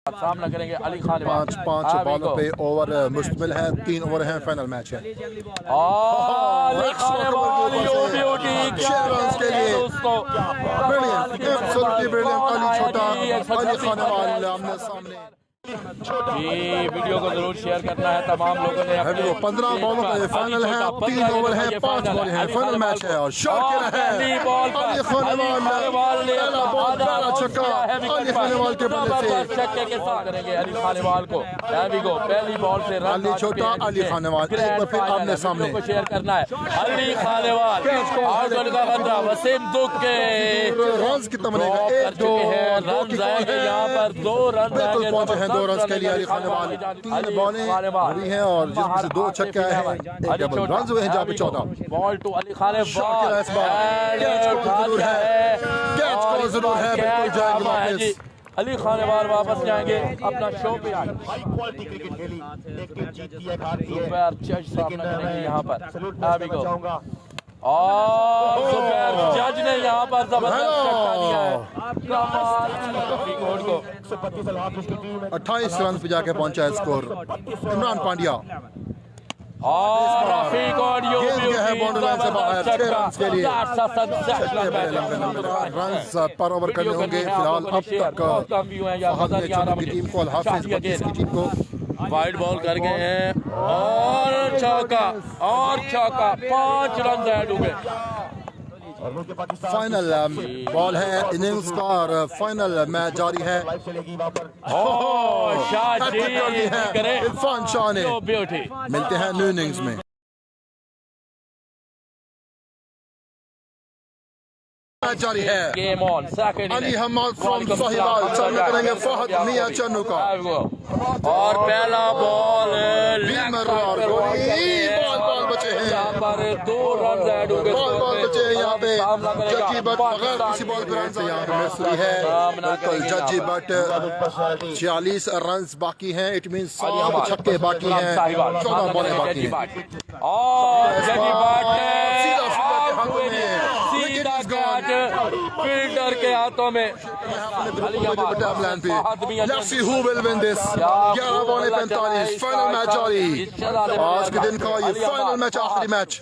सामना करेंगे अली खान। पांच बॉलों पे ओवर मुश्तमिल है, 3 ओवर हैं, फाइनल मैच है। अली खान के लिए अली छोटा, अली खान आमने सामने। वीडियो को जरूर शेयर करना है तमाम लोगों ने। 15 बॉलों पे फाइनल है, 3 ओवर हैं, 5 बॉल हैं, फाइनल मैच है। और शॉट है अली खानेवाल के बल्ले से छक्के के साथ करेंगे अली खानेवाल को। पहली बॉल से अली छोटा, अली खानेवाल एक बार फिर आमने सामने को शेयर करना है। अली खानेवाल वसीम दुख के रन कितना बनेगा? 1 2 रन जाएंगे यहाँ पर, 2 रन बिल्कुल पहुंचे हैं 2 रन के लिए। अली खानेवाल 3 बॉलें हुई हैं और जिसमें से 2 छक्के हैं, 1 डबल रन हुए हैं जहाँ पे 14 बॉल टू अली खानेवाल। जरूर है, बिल्कुल जाएंगे वापस। अली खानेवाल वापस जाएंगे अपना शो पे आए। यहाँ पर और जज ने यहाँ पर जबरदस्त छक्का दिया है। 28 रन पे जाके पहुंचा है स्कोर इमरान पांड्या। और रफीक और रन्स पर ओवर करने होंगे फिलहाल। अब तक की टीम को हाफिज की टीम को वाइड बॉल कर गए हैं और चौका 5 रन ऐड हुए। फाइनल बॉल है इनिंग्स का और फाइनल मैच जारी है। इरफान शाह ने मिलते हैं न्यू इनिंग्स में। जारी है अली हमाद फ्रॉम साहिवाल सामने करेंगे फहद मियां चन्नू का। और पहला बॉल बॉल बचे हैं यहाँ पर, 2 रन ऐड हो गए। बॉल बचे हैं यहाँ पे। जज्जी बट बगैर किसी बॉल पे रन से यहाँ पे मिसरी है। बिल्कुल जज्जी बट 46 रन बाकी हैं। इट मीन 7 छक्के बाकी हैं, 14 बॉलें बाकी हैं। और जज्जी बट फील्डर के हाथों में। 11 बॉलें 45 फाइनल मैच जारी। आज के दिन का ये फाइनल मैच, आखिरी मैच।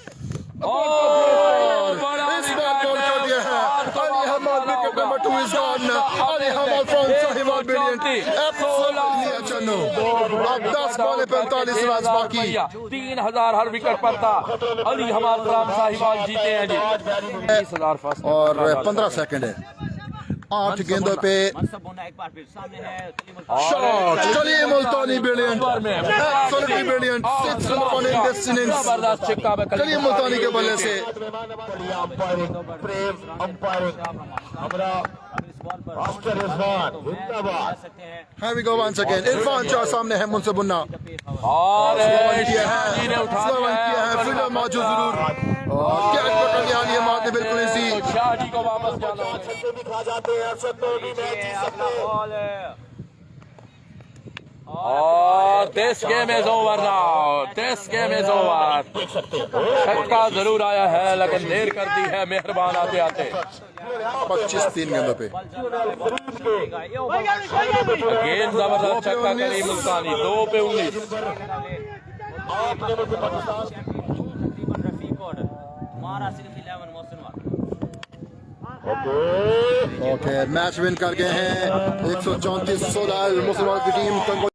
इस बार बॉल कर दिया है Ali Hamad. Wicket number 2 is gone. Ali Hamad from Sahiwal brilliant. Channu अब 10 बॉलें 45 रन बाकी। 3000 हर विकेट पर था। अली हमाद फ्रॉम साहिवाल जीते हैं जी 20,000 फर्स्ट। और 15 सेकंड है। 8 गेंदों पे शॉट। चलिए Multani brilliant, absolutely brilliant. 6 run in this innings. चलिए मुल्तानी के बल्ले से Here we go once again. Irfan Shah सामने है मुनसे बुन्ना और किया है फील्डर मौजूद जरूर। और कैच पकड़ लिया अली हमाद ने बिल्कुल इजी। शादी को वापस जाना और this game is over now. This game is over. छक्का जरूर आया है लेकिन देर कर दी है मेहरबान आते आते। 25 3 गेंदों पे गेंद जबरदस्त छक्का करी मुल्तानी। 2 पे 19। ओके मैच विन कर गए हैं 134-16 मुसलमान की टीम।